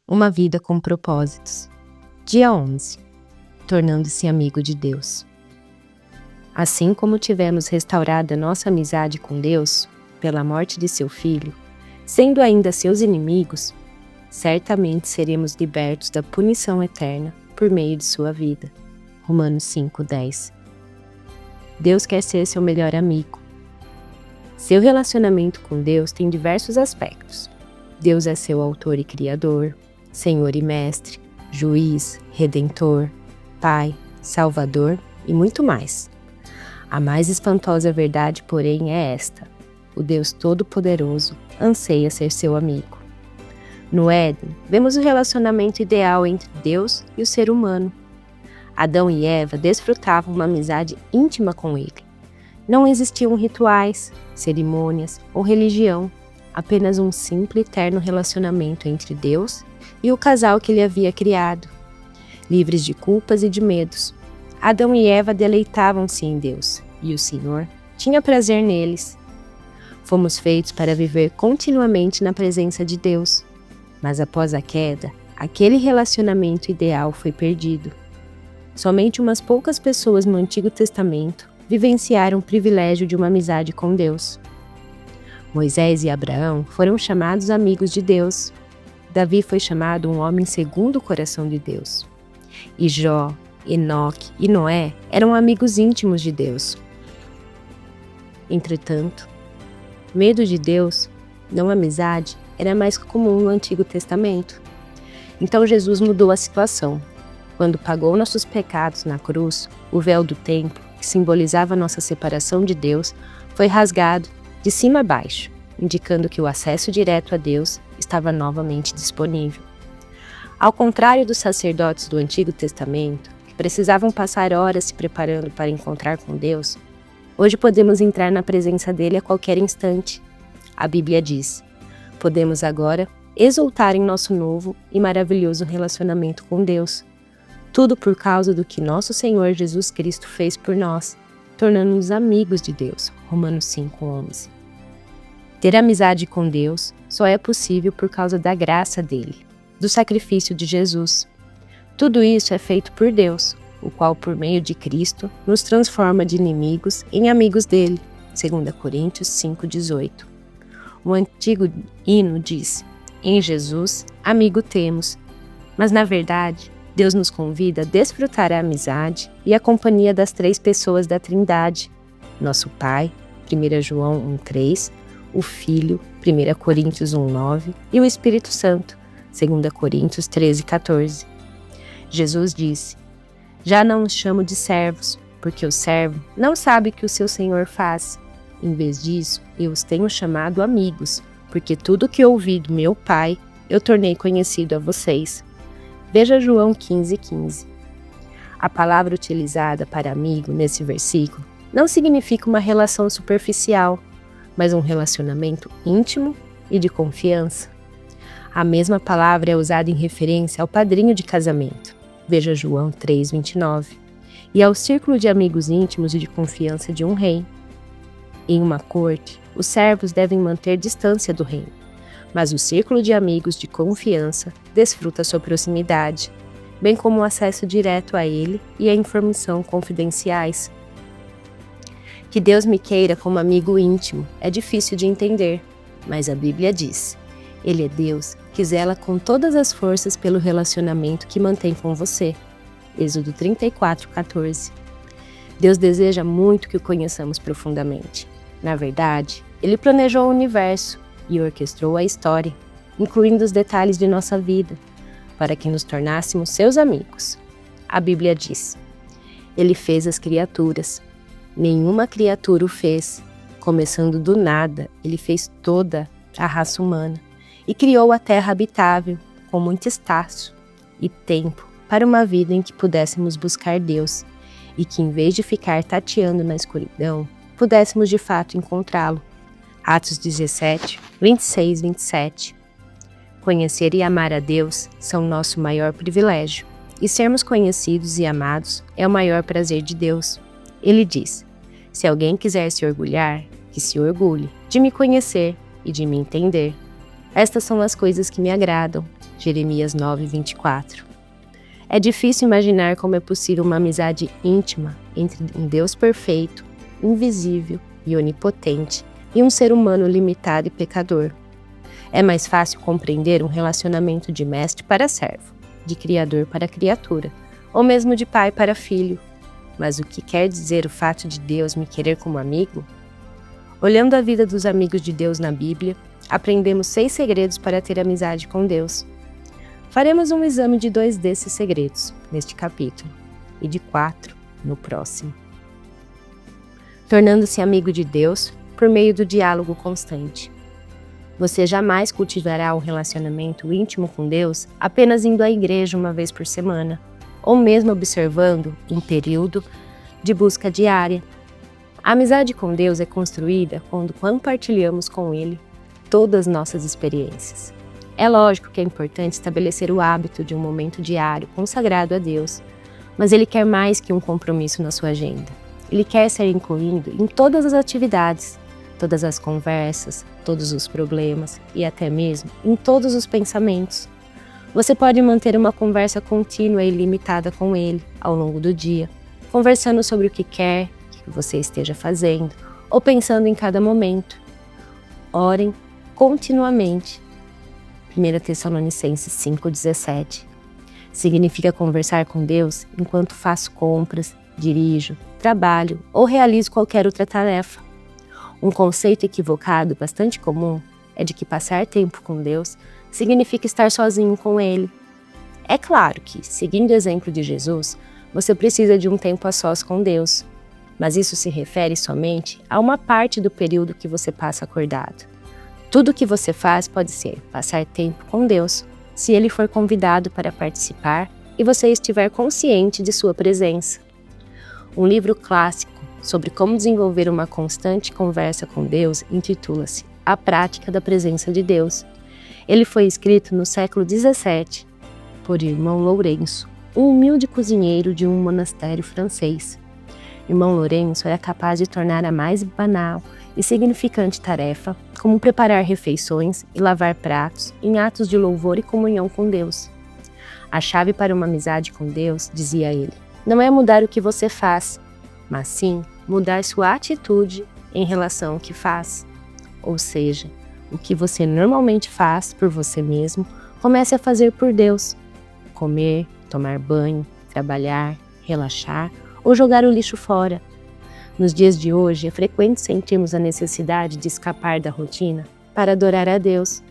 Uma vida com propósitos. Dia 11. Tornando-se amigo de Deus. Assim como tivemos restaurada nossa amizade com Deus, pela morte de seu Filho, sendo ainda seus inimigos, certamente seremos libertos da punição eterna por meio de sua vida. Romanos 5:10. Deus quer ser seu melhor amigo. Seu relacionamento com Deus tem diversos aspectos. Deus é seu autor e criador, Senhor e mestre, juiz, redentor, Pai, Salvador e muito mais. A mais espantosa verdade, porém, é esta: o Deus Todo-Poderoso anseia ser seu amigo. No Éden, vemos o relacionamento ideal entre Deus e o ser humano. Adão e Eva desfrutavam uma amizade íntima com ele. Não existiam rituais, cerimônias ou religião, apenas um simples e eterno relacionamento entre Deus e o casal que ele havia criado. Livres de culpas e de medos, Adão e Eva deleitavam-se em Deus, e o Senhor tinha prazer neles. Fomos feitos para viver continuamente na presença de Deus, mas após a queda, aquele relacionamento ideal foi perdido. Somente umas poucas pessoas no Antigo Testamento vivenciaram o privilégio de uma amizade com Deus. Moisés e Abraão foram chamados amigos de Deus. Davi foi chamado um homem segundo o coração de Deus. E Jó, Enoque e Noé eram amigos íntimos de Deus. Entretanto, medo de Deus, não amizade, era mais comum no Antigo Testamento. Então Jesus mudou a situação. Quando pagou nossos pecados na cruz, o véu do templo, que simbolizava nossa separação de Deus, foi rasgado de cima a baixo, indicando que o acesso direto a Deus estava novamente disponível. Ao contrário dos sacerdotes do Antigo Testamento, que precisavam passar horas se preparando para encontrar com Deus, hoje podemos entrar na presença dele a qualquer instante. A Bíblia diz: podemos agora exultar em nosso novo e maravilhoso relacionamento com Deus. Tudo por causa do que nosso Senhor Jesus Cristo fez por nós, tornando-nos amigos de Deus. Romanos 5:11. Ter amizade com Deus só é possível por causa da graça dele, do sacrifício de Jesus. Tudo isso é feito por Deus, o qual, por meio de Cristo, nos transforma de inimigos em amigos dele. 2 Coríntios 5:18. O antigo hino diz: em Jesus, amigo temos. Mas, na verdade, Deus nos convida a desfrutar a amizade e a companhia das três pessoas da Trindade: nosso Pai, 1 João 1:3, o Filho, 1 Coríntios 1:9 e o Espírito Santo, 2 Coríntios 13:14. Jesus disse: já não os chamo de servos, porque o servo não sabe o que o seu Senhor faz. Em vez disso, eu os tenho chamado amigos, porque tudo que ouvi do meu Pai, eu tornei conhecido a vocês. Veja João 15:15. A palavra utilizada para amigo nesse versículo não significa uma relação superficial, mas um relacionamento íntimo e de confiança. A mesma palavra é usada em referência ao padrinho de casamento. Veja João 3:29. E ao círculo de amigos íntimos e de confiança de um rei. Em uma corte, os servos devem manter distância do rei, mas o círculo de amigos de confiança desfruta sua proximidade, bem como o acesso direto a ele e a informação confidenciais. Que Deus me queira como amigo íntimo é difícil de entender, mas a Bíblia diz: Ele é Deus que zela com todas as forças pelo relacionamento que mantém com você. Êxodo 34:14. Deus deseja muito que o conheçamos profundamente. Na verdade, Ele planejou o universo e orquestrou a história, incluindo os detalhes de nossa vida, para que nos tornássemos seus amigos. A Bíblia diz: Ele fez as criaturas. Nenhuma criatura o fez. Começando do nada, Ele fez toda a raça humana e criou a terra habitável, com muito espaço e tempo para uma vida em que pudéssemos buscar Deus e que, em vez de ficar tateando na escuridão, pudéssemos de fato encontrá-lo. Atos 17, 26, 27. Conhecer e amar a Deus são nosso maior privilégio, e sermos conhecidos e amados é o maior prazer de Deus. Ele diz: se alguém quiser se orgulhar, que se orgulhe de me conhecer e de me entender. Estas são as coisas que me agradam. Jeremias 9:24. É difícil imaginar como é possível uma amizade íntima entre um Deus perfeito, invisível e onipotente e um ser humano limitado e pecador. É mais fácil compreender um relacionamento de mestre para servo, de criador para criatura, ou mesmo de pai para filho. Mas o que quer dizer o fato de Deus me querer como amigo? Olhando a vida dos amigos de Deus na Bíblia, aprendemos 6 segredos para ter amizade com Deus. Faremos um exame de 2 desses segredos neste capítulo e de 4 no próximo. Tornando-se amigo de Deus por meio do diálogo constante. Você jamais cultivará um relacionamento íntimo com Deus apenas indo à igreja uma vez por semana, ou mesmo observando um período de busca diária. A amizade com Deus é construída quando compartilhamos com Ele todas nossas experiências. É lógico que é importante estabelecer o hábito de um momento diário consagrado a Deus, mas Ele quer mais que um compromisso na sua agenda. Ele quer ser incluído em todas as atividades, todas as conversas, todos os problemas e até mesmo em todos os pensamentos. Você pode manter uma conversa contínua e ilimitada com Ele ao longo do dia, conversando sobre o que quer que você esteja fazendo ou pensando em cada momento. Orem continuamente. 1 Tessalonicenses 5:17. Significa conversar com Deus enquanto faço compras, dirijo, trabalho ou realizo qualquer outra tarefa. Um conceito equivocado bastante comum é de que passar tempo com Deus significa estar sozinho com Ele. É claro que, seguindo o exemplo de Jesus, você precisa de um tempo a sós com Deus, mas isso se refere somente a uma parte do período que você passa acordado. Tudo o que você faz pode ser passar tempo com Deus, se Ele for convidado para participar e você estiver consciente de sua presença. Um livro clássico sobre como desenvolver uma constante conversa com Deus intitula-se A Prática da Presença de Deus. Ele foi escrito no século XVII por Irmão Lourenço, um humilde cozinheiro de um monastério francês. Irmão Lourenço era capaz de tornar a mais banal e significante tarefa, como preparar refeições e lavar pratos, em atos de louvor e comunhão com Deus. A chave para uma amizade com Deus, dizia ele, não é mudar o que você faz, mas sim mudar sua atitude em relação ao que faz. Ou seja, o que você normalmente faz por você mesmo, comece a fazer por Deus. Comer, tomar banho, trabalhar, relaxar ou jogar o lixo fora. Nos dias de hoje, é frequente sentirmos a necessidade de escapar da rotina para adorar a Deus,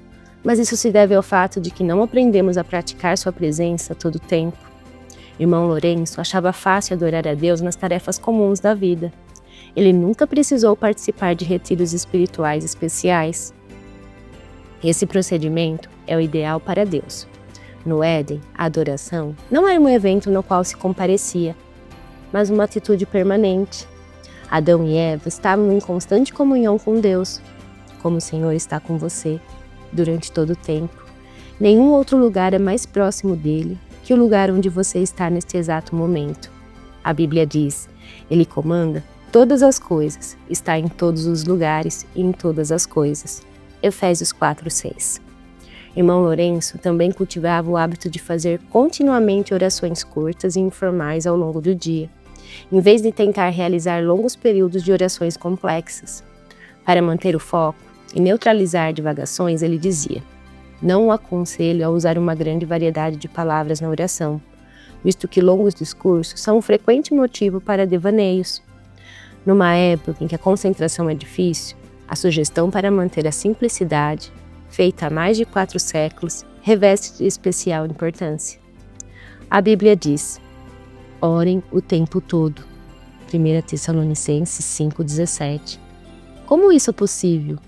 mas isso se deve ao fato de que não aprendemos a praticar sua presença todo o tempo. Irmão Lourenço achava fácil adorar a Deus nas tarefas comuns da vida. Ele nunca precisou participar de retiros espirituais especiais. Esse procedimento é o ideal para Deus. No Éden, a adoração não era um evento no qual se comparecia, mas uma atitude permanente. Adão e Eva estavam em constante comunhão com Deus, como o Senhor está com você durante todo o tempo. Nenhum outro lugar é mais próximo dele que o lugar onde você está neste exato momento. A Bíblia diz, Ele comanda todas as coisas, está em todos os lugares e em todas as coisas. Efésios 4:6. Irmão Lourenço também cultivava o hábito de fazer continuamente orações curtas e informais ao longo do dia, em vez de tentar realizar longos períodos de orações complexas. Para manter o foco e neutralizar divagações, ele dizia, não o aconselho a usar uma grande variedade de palavras na oração, visto que longos discursos são um frequente motivo para devaneios. Numa época em que a concentração é difícil, a sugestão para manter a simplicidade, feita há mais de 4 séculos, reveste de especial importância. A Bíblia diz, orem o tempo todo. 1 Tessalonicenses 5:17. Como isso é possível?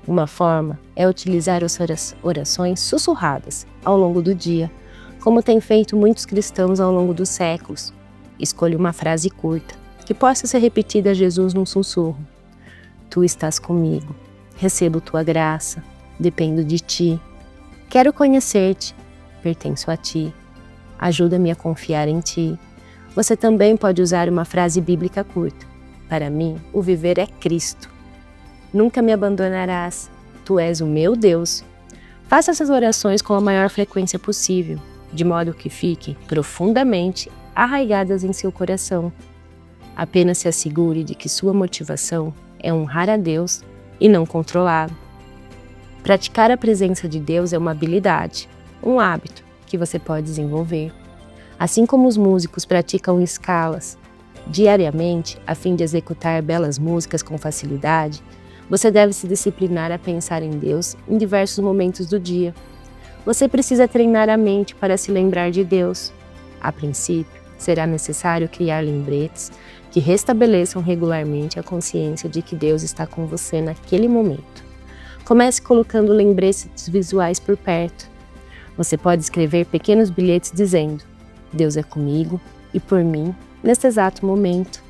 Uma forma é utilizar as orações sussurradas ao longo do dia, como têm feito muitos cristãos ao longo dos séculos. Escolha uma frase curta, que possa ser repetida a Jesus num sussurro. Tu estás comigo, recebo tua graça, dependo de ti, quero conhecer-te, pertenço a ti, ajuda-me a confiar em ti. Você também pode usar uma frase bíblica curta. Para mim, o viver é Cristo. Nunca me abandonarás, tu és o meu Deus. Faça essas orações com a maior frequência possível, de modo que fiquem profundamente arraigadas em seu coração. Apenas se assegure de que sua motivação é honrar a Deus e não controlá-lo. Praticar a presença de Deus é uma habilidade, um hábito que você pode desenvolver. Assim como os músicos praticam escalas diariamente a fim de executar belas músicas com facilidade, você deve se disciplinar a pensar em Deus em diversos momentos do dia. Você precisa treinar a mente para se lembrar de Deus. A princípio, será necessário criar lembretes que restabeleçam regularmente a consciência de que Deus está com você naquele momento. Comece colocando lembretes visuais por perto. Você pode escrever pequenos bilhetes dizendo: Deus é comigo e por mim neste exato momento.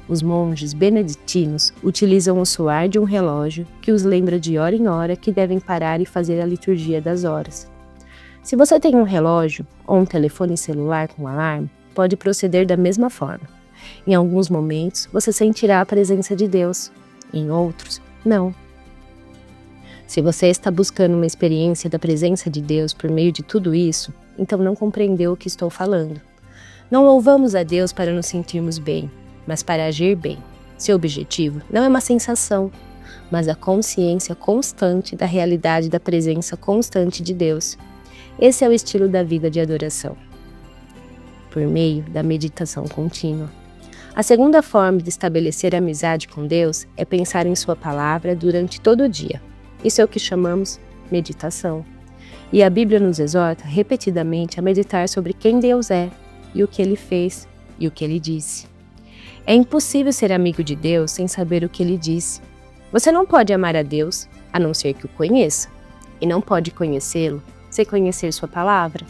Os monges beneditinos utilizam o soar de um relógio que os lembra de hora em hora que devem parar e fazer a liturgia das horas. Se você tem um relógio ou um telefone celular com alarme, pode proceder da mesma forma. Em alguns momentos, você sentirá a presença de Deus, em outros, não. Se você está buscando uma experiência da presença de Deus por meio de tudo isso, então não compreendeu o que estou falando. Não louvamos a Deus para nos sentirmos bem, mas para agir bem. Seu objetivo não é uma sensação, mas a consciência constante da realidade da presença constante de Deus. Esse é o estilo da vida de adoração, por meio da meditação contínua. A segunda forma de estabelecer amizade com Deus é pensar em sua palavra durante todo o dia. Isso é o que chamamos meditação. E a Bíblia nos exorta repetidamente a meditar sobre quem Deus é, e o que Ele fez, e o que Ele disse. É impossível ser amigo de Deus sem saber o que Ele disse. Você não pode amar a Deus, a não ser que o conheça. E não pode conhecê-lo sem conhecer sua palavra.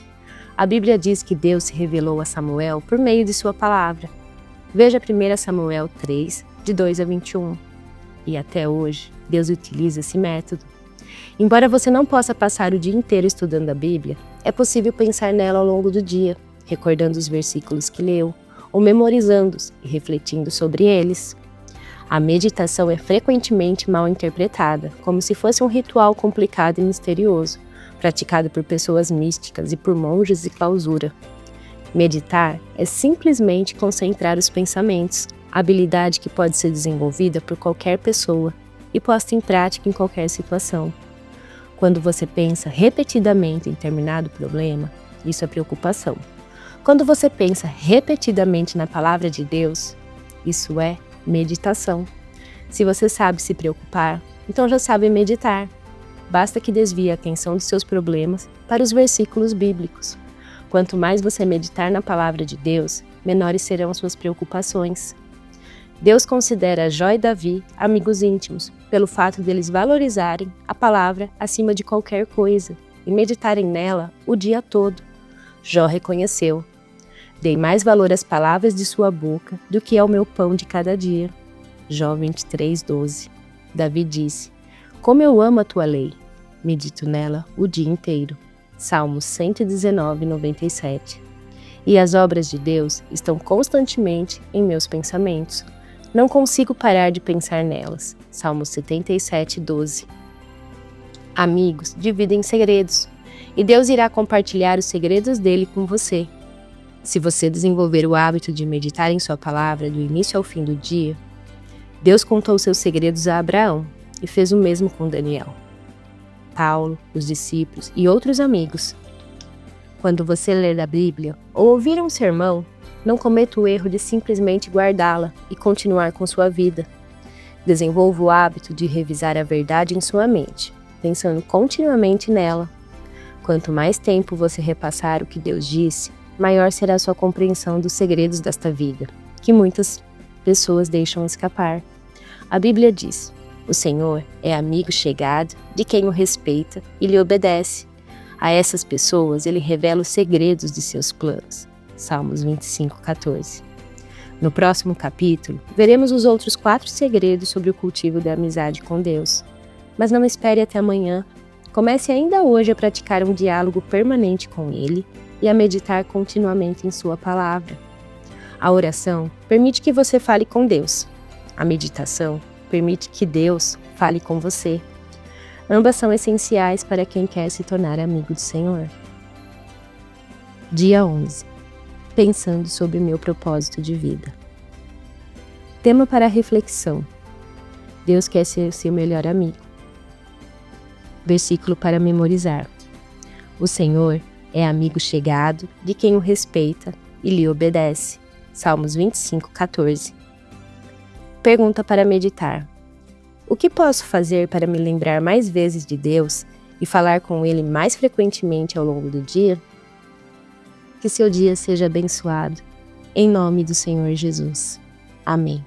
A Bíblia diz que Deus se revelou a Samuel por meio de sua palavra. Veja 1 Samuel 3, de 2 a 21. E até hoje, Deus utiliza esse método. Embora você não possa passar o dia inteiro estudando a Bíblia, é possível pensar nela ao longo do dia, recordando os versículos que leu, ou memorizando-os e refletindo sobre eles. A meditação é frequentemente mal interpretada, como se fosse um ritual complicado e misterioso, praticado por pessoas místicas e por monges de clausura. Meditar é simplesmente concentrar os pensamentos, habilidade que pode ser desenvolvida por qualquer pessoa e posta em prática em qualquer situação. Quando você pensa repetidamente em determinado problema, isso é preocupação. Quando você pensa repetidamente na palavra de Deus, isso é meditação. Se você sabe se preocupar, então já sabe meditar. Basta que desvie a atenção de seus problemas para os versículos bíblicos. Quanto mais você meditar na palavra de Deus, menores serão suas preocupações. Deus considera Jó e Davi amigos íntimos, pelo fato deles valorizarem a palavra acima de qualquer coisa e meditarem nela o dia todo. Jó reconheceu: dei mais valor às palavras de sua boca do que ao meu pão de cada dia. Jó 23:12. Davi disse: como eu amo a tua lei, medito nela o dia inteiro. Salmos 119:97. E as obras de Deus estão constantemente em meus pensamentos. Não consigo parar de pensar nelas. Salmos 77:12. Amigos dividem segredos, e Deus irá compartilhar os segredos dele com você. Se você desenvolver o hábito de meditar em sua palavra do início ao fim do dia, Deus contou seus segredos a Abraão e fez o mesmo com Daniel, Paulo, os discípulos e outros amigos. Quando você ler a Bíblia ou ouvir um sermão, não cometa o erro de simplesmente guardá-la e continuar com sua vida. Desenvolva o hábito de revisar a verdade em sua mente, pensando continuamente nela. Quanto mais tempo você repassar o que Deus disse, maior será sua compreensão dos segredos desta vida, que muitas pessoas deixam escapar. A Bíblia diz: o Senhor é amigo chegado de quem o respeita e lhe obedece. A essas pessoas ele revela os segredos de seus planos. Salmos 25:14. No próximo capítulo, veremos os outros 4 segredos sobre o cultivo da amizade com Deus. Mas não espere até amanhã. Comece ainda hoje a praticar um diálogo permanente com Ele e a meditar continuamente em sua palavra. A oração permite que você fale com Deus. A meditação permite que Deus fale com você. Ambas são essenciais para quem quer se tornar amigo do Senhor. Dia 11. Pensando sobre meu propósito de vida. Tema para reflexão. Deus quer ser seu melhor amigo. Versículo para memorizar. O Senhor é amigo chegado de quem o respeita e lhe obedece. Salmos 25:14. Pergunta para meditar. O que posso fazer para me lembrar mais vezes de Deus e falar com Ele mais frequentemente ao longo do dia? Que seu dia seja abençoado, em nome do Senhor Jesus. Amém.